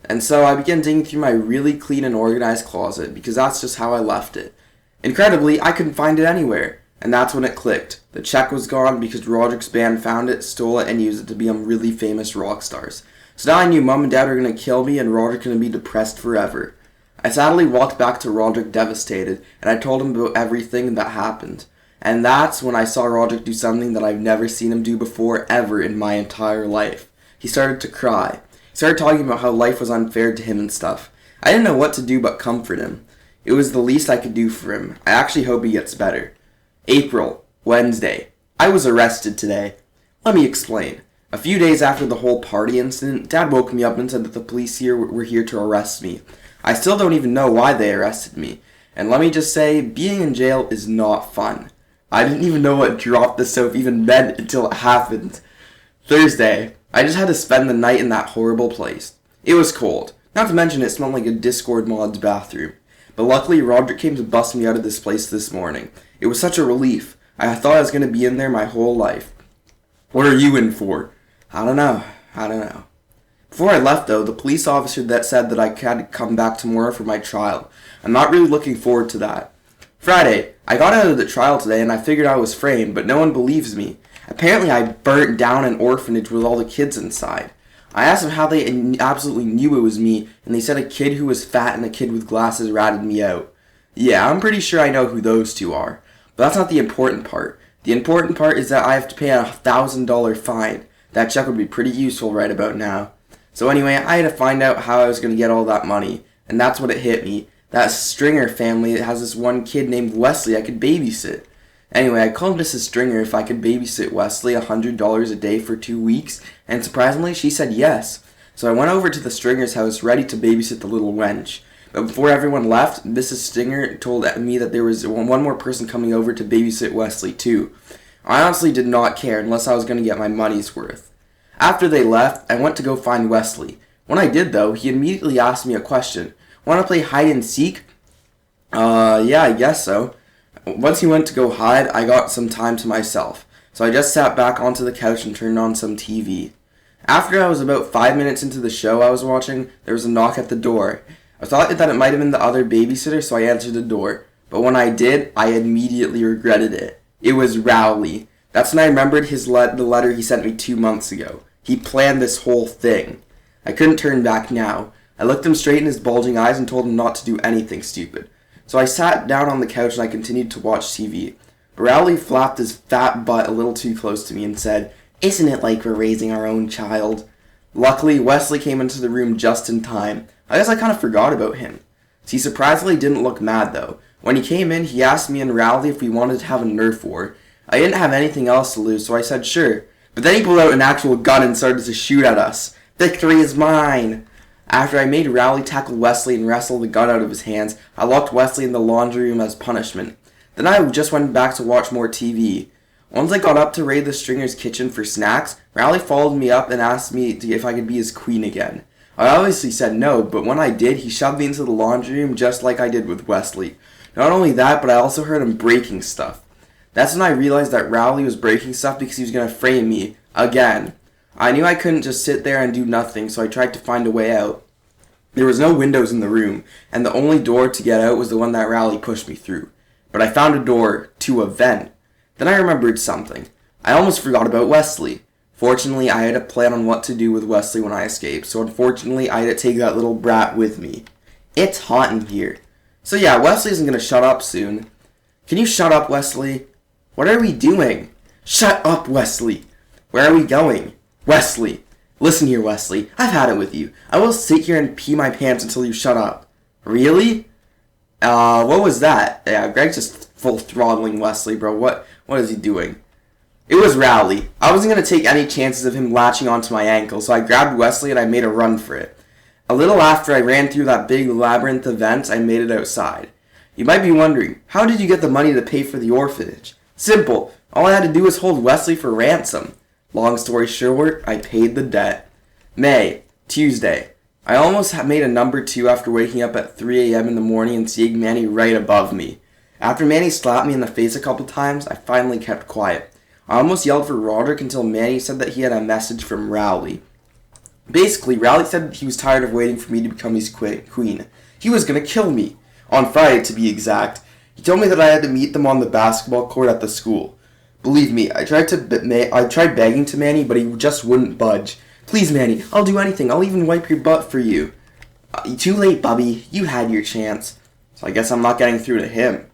S1: And so I began digging through my really clean and organized closet, because that's just how I left it. Incredibly, I couldn't find it anywhere. And that's when it clicked. The check was gone because Roderick's band found it, stole it, and used it to become really famous rock stars. So now I knew Mom and Dad were going to kill me and Roderick going to be depressed forever. I sadly walked back to Roderick devastated, and I told him about everything that happened. And that's when I saw Roderick do something that I've never seen him do before ever in my entire life. He started to cry. He started talking about how life was unfair to him and stuff. I didn't know what to do but comfort him. It was the least I could do for him. I actually hope he gets better. April, Wednesday. I was arrested today. Let me explain. A few days after the whole party incident, Dad woke me up and said that the police here were here to arrest me. I still don't even know why they arrested me. And let me just say, being in jail is not fun. I didn't even know what drop the soap even meant until it happened. Thursday. I just had to spend the night in that horrible place. It was cold. Not to mention it smelled like a Discord mod's bathroom. But luckily, Roderick came to bust me out of this place this morning. It was such a relief. I thought I was going to be in there my whole life. What are you in for? I don't know. Before I left, though, the police officer that said that I had to come back tomorrow for my trial. I'm not really looking forward to that. Friday, I got out of the trial today and I figured I was framed, but no one believes me. Apparently I burnt down an orphanage with all the kids inside. I asked them how they absolutely knew it was me, and they said a kid who was fat and a kid with glasses ratted me out. Yeah, I'm pretty sure I know who those two are. But that's not the important part. The important part is that I have to pay a $1,000 fine. That check would be pretty useful right about now. So anyway, I had to find out how I was going to get all that money, and that's what it hit me. That Stringer family has this one kid named Wesley I could babysit. Anyway, I called Mrs. Stringer if I could babysit Wesley $100 a day for 2 weeks, and surprisingly, she said yes. So I went over to the Stringer's house ready to babysit the little wench. But before everyone left, Mrs. Stringer told me that there was one more person coming over to babysit Wesley too. I honestly did not care unless I was going to get my money's worth. After they left, I went to go find Wesley. When I did though, he immediately asked me a question. Want to play hide and seek? Yeah, I guess so. Once he went to go hide, I got some time to myself, so I just sat back onto the couch and turned on some TV. After I was about 5 minutes into the show I was watching, there was a knock at the door. I thought that it might have been the other babysitter, so I answered the door. But when I did, I immediately regretted it. It was Rowley. That's when I remembered the letter he sent me 2 months ago. He planned this whole thing. I couldn't turn back now. I looked him straight in his bulging eyes and told him not to do anything stupid. So I sat down on the couch and I continued to watch TV. But Rowley flapped his fat butt a little too close to me and said, "Isn't it like we're raising our own child?" Luckily, Wesley came into the room just in time. I guess I kind of forgot about him. He surprisingly didn't look mad though. When he came in, he asked me and Rowley if we wanted to have a Nerf war. I didn't have anything else to lose, so I said sure. But then he pulled out an actual gun and started to shoot at us. Victory is mine! After I made Rowley tackle Wesley and wrestle the gun out of his hands, I locked Wesley in the laundry room as punishment. Then I just went back to watch more TV. Once I got up to raid the Stringer's kitchen for snacks, Rowley followed me up and asked me if I could be his queen again. I obviously said no, but when I did, he shoved me into the laundry room just like I did with Wesley. Not only that, but I also heard him breaking stuff. That's when I realized that Rowley was breaking stuff because he was going to frame me again. I knew I couldn't just sit there and do nothing, so I tried to find a way out. There was no windows in the room, and the only door to get out was the one that Rowley pushed me through. But I found a door to a vent. Then I remembered something. I almost forgot about Wesley. Fortunately, I had a plan on what to do with Wesley when I escaped, so unfortunately, I had to take that little brat with me. It's hot in here. So yeah, Wesley isn't going to shut up soon. Can you shut up, Wesley? What are we doing? Shut up, Wesley! Where are we going? Wesley! Listen here, Wesley. I've had it with you. I will sit here and pee my pants until you shut up. Really? What was that? Yeah, Greg's just full throttling Wesley, bro. What is he doing? It was Rowley. I wasn't going to take any chances of him latching onto my ankle, so I grabbed Wesley and I made a run for it. A little after I ran through that big labyrinth of vents, I made it outside. You might be wondering, how did you get the money to pay for the orphanage? Simple. All I had to do was hold Wesley for ransom. Long story short, I paid the debt. May, Tuesday. I almost made a number 2 after waking up at 3 a.m. in the morning and seeing Manny right above me. After Manny slapped me in the face a couple times, I finally kept quiet. I almost yelled for Roderick until Manny said that he had a message from Rowley. Basically, Rowley said that he was tired of waiting for me to become his queen. He was going to kill me. On Friday, to be exact. He told me that I had to meet them on the basketball court at the school. Believe me, I tried begging to Manny, but he just wouldn't budge. Please, Manny, I'll do anything. I'll even wipe your butt for you. Too late, Bubby. You had your chance. So I guess I'm not getting through to him.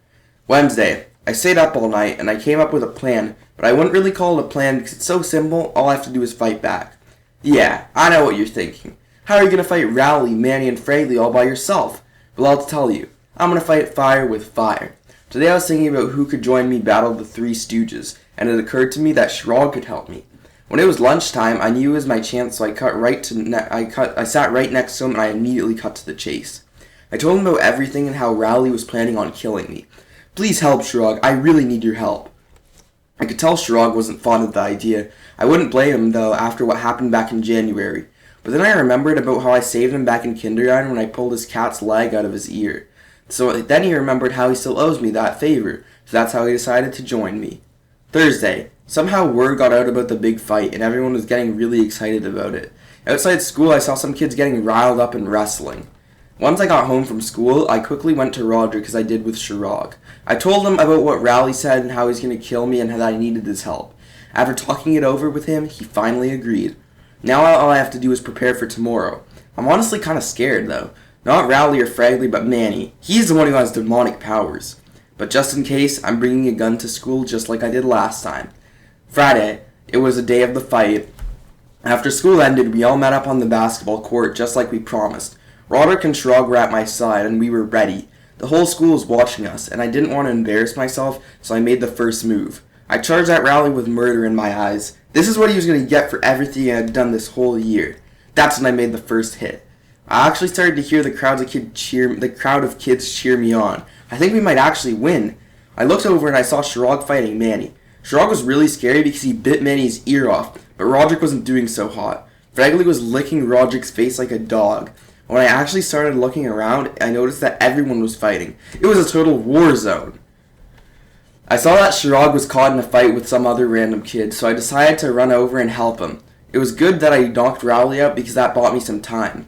S1: Wednesday. I stayed up all night and I came up with a plan, but I wouldn't really call it a plan because it's so simple, all I have to do is fight back. Yeah, I know what you're thinking. How are you going to fight Rowley, Manny, and Fragley all by yourself? Well, I'll tell you. I'm going to fight fire with fire. Today I was thinking about who could join me battle the Three Stooges, and it occurred to me that Shrog could help me. When it was lunchtime, I knew it was my chance, so I sat right next to him and I immediately cut to the chase. I told him about everything and how Rowley was planning on killing me. Please help, Shrog. I really need your help. I could tell Shrog wasn't fond of the idea. I wouldn't blame him, though, after what happened back in January. But then I remembered about how I saved him back in kindergarten when I pulled his cat's leg out of his ear. So then he remembered how he still owes me that favor, so that's how he decided to join me. Thursday. Somehow word got out about the big fight, and everyone was getting really excited about it. Outside school, I saw some kids getting riled up and wrestling. Once I got home from school, I quickly went to Roderick as I did with Shrog. I told him about what Rowley said and how he's going to kill me and that I needed his help. After talking it over with him, he finally agreed. Now all I have to do is prepare for tomorrow. I'm honestly kind of scared, though. Not Rowley or Fragley, but Manny. He's the one who has demonic powers. But just in case, I'm bringing a gun to school just like I did last time. Friday. It was the day of the fight. After school ended, we all met up on the basketball court just like we promised. Roderick and Shrog were at my side, and we were ready. The whole school was watching us, and I didn't want to embarrass myself, so I made the first move. I charged at Rowley with murder in my eyes. This is what he was going to get for everything I had done this whole year. That's when I made the first hit. I actually started to hear the crowd of kids cheer me on. I think we might actually win. I looked over and I saw Shrog fighting Manny. Shrog was really scary because he bit Manny's ear off, but Roderick wasn't doing so hot. Fragley was licking Roderick's face like a dog. When I actually started looking around, I noticed that everyone was fighting. It was a total war zone. I saw that Shrog was caught in a fight with some other random kid, so I decided to run over and help him. It was good that I knocked Rowley out because that bought me some time.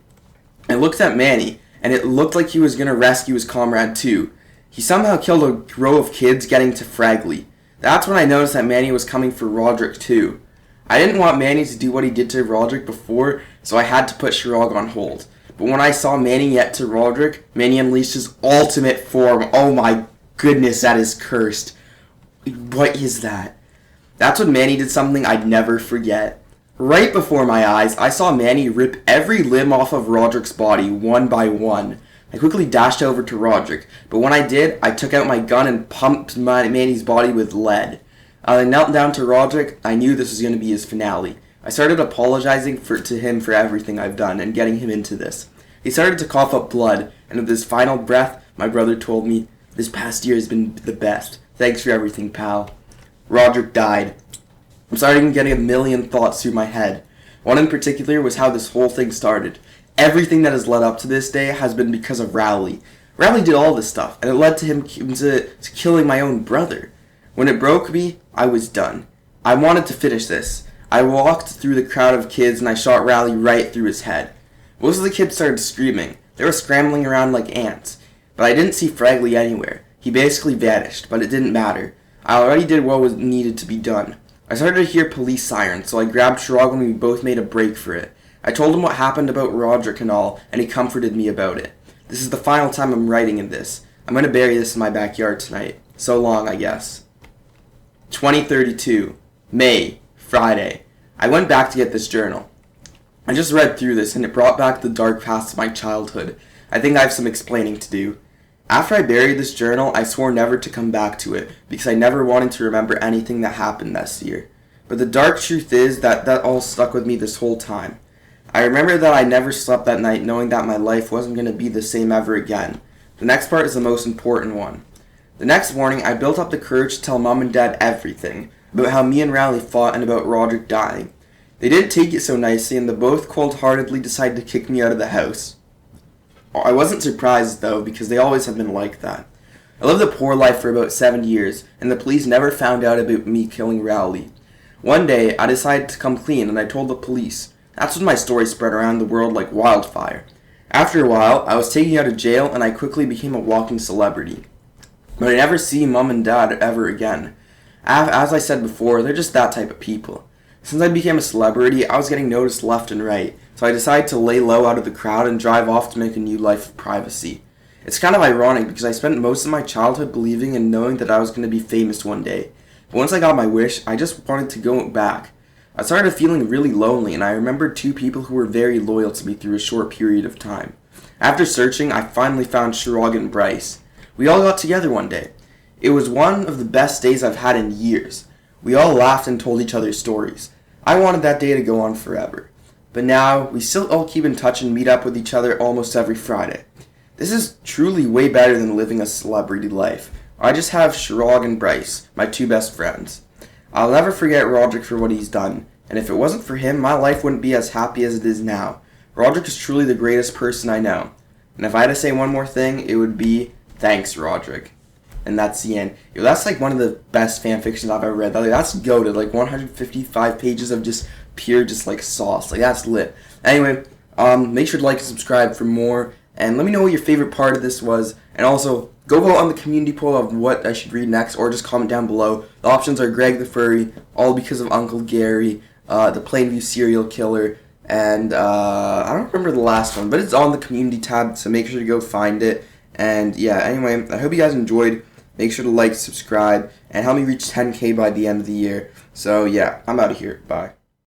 S1: I looked at Manny, and it looked like he was going to rescue his comrade too. He somehow killed a row of kids getting to Fragley. That's when I noticed that Manny was coming for Roderick too. I didn't want Manny to do what he did to Roderick before, so I had to put Shrog on hold. But when I saw Manny get to Roderick, Manny unleashed his ultimate form. Oh my goodness, that is cursed. What is that? That's when Manny did something I'd never forget. Right before my eyes, I saw Manny rip every limb off of Roderick's body one by one. I quickly dashed over to Roderick, but when I did, I took out my gun and pumped Manny's body with lead. As I knelt down to Roderick, I knew this was going to be his finale. I started apologizing to him for everything I've done and getting him into this. He started to cough up blood, and with his final breath, my brother told me, "This past year has been the best. Thanks for everything, pal." Roderick died. I'm starting getting a million thoughts through my head. One in particular was how this whole thing started. Everything that has led up to this day has been because of Rowley. Rowley did all this stuff, and it led to him to killing my own brother. When it broke me, I was done. I wanted to finish this. I walked through the crowd of kids and I shot Rowley right through his head. Most of the kids started screaming. They were scrambling around like ants. But I didn't see Fragley anywhere. He basically vanished, but it didn't matter. I already did what was needed to be done. I started to hear police sirens, so I grabbed Shrog and we both made a break for it. I told him what happened about Roderick and all, and he comforted me about it. This is the final time I'm writing in this. I'm going to bury this in my backyard tonight. So long, I guess. 2032. May. Friday. I went back to get this journal. I just read through this and it brought back the dark past of my childhood. I think I have some explaining to do. After I buried this journal, I swore never to come back to it because I never wanted to remember anything that happened this year. But the dark truth is that all stuck with me this whole time. I remember that I never slept that night knowing that my life wasn't going to be the same ever again. The next part is the most important one. The next morning, I built up the courage to tell Mom and Dad everything, about how me and Rowley fought and about Roderick dying. They didn't take it so nicely and they both cold-heartedly decided to kick me out of the house. I wasn't surprised though, because they always have been like that. I lived a poor life for about 7 years, and the police never found out about me killing Rowley. One day, I decided to come clean and I told the police. That's when my story spread around the world like wildfire. After a while, I was taken out of jail and I quickly became a walking celebrity. But I never see Mom and Dad ever again. As I said before, they're just that type of people. Since I became a celebrity, I was getting noticed left and right. so I decided to lay low out of the crowd and drive off to make a new life of privacy. It's kind of ironic because I spent most of my childhood believing and knowing that I was going to be famous one day. But once I got my wish, I just wanted to go back. I started feeling really lonely, and I remembered two people who were very loyal to me through a short period of time. After searching, I finally found Shirag and Bryce. We all got together one day. It was one of the best days I've had in years. We all laughed and told each other stories. I wanted that day to go on forever. But now, we still all keep in touch and meet up with each other almost every Friday. This is truly way better than living a celebrity life. I just have Shirag and Bryce, my two best friends. I'll never forget Roderick for what he's done, and if it wasn't for him, my life wouldn't be as happy as it is now. Roderick is truly the greatest person I know. And if I had to say one more thing, it would be, thanks, Roderick. And that's the end. Yo, that's like one of the best fan fictions I've ever read. That's goated. Like 155 pages of just pure, just like sauce. Like that's lit. Anyway, make sure to like and subscribe for more. And let me know what your favorite part of this was. And also, go vote on the community poll of what I should read next, or just comment down below. The options are Greg the Furry, All Because of Uncle Gary, the Plainview Serial Killer, and I don't remember the last one, but it's on the community tab, so make sure to go find it. And yeah, anyway, I hope you guys enjoyed. Make sure to like, subscribe, and help me reach 10K by the end of the year. So yeah, I'm out of here. Bye.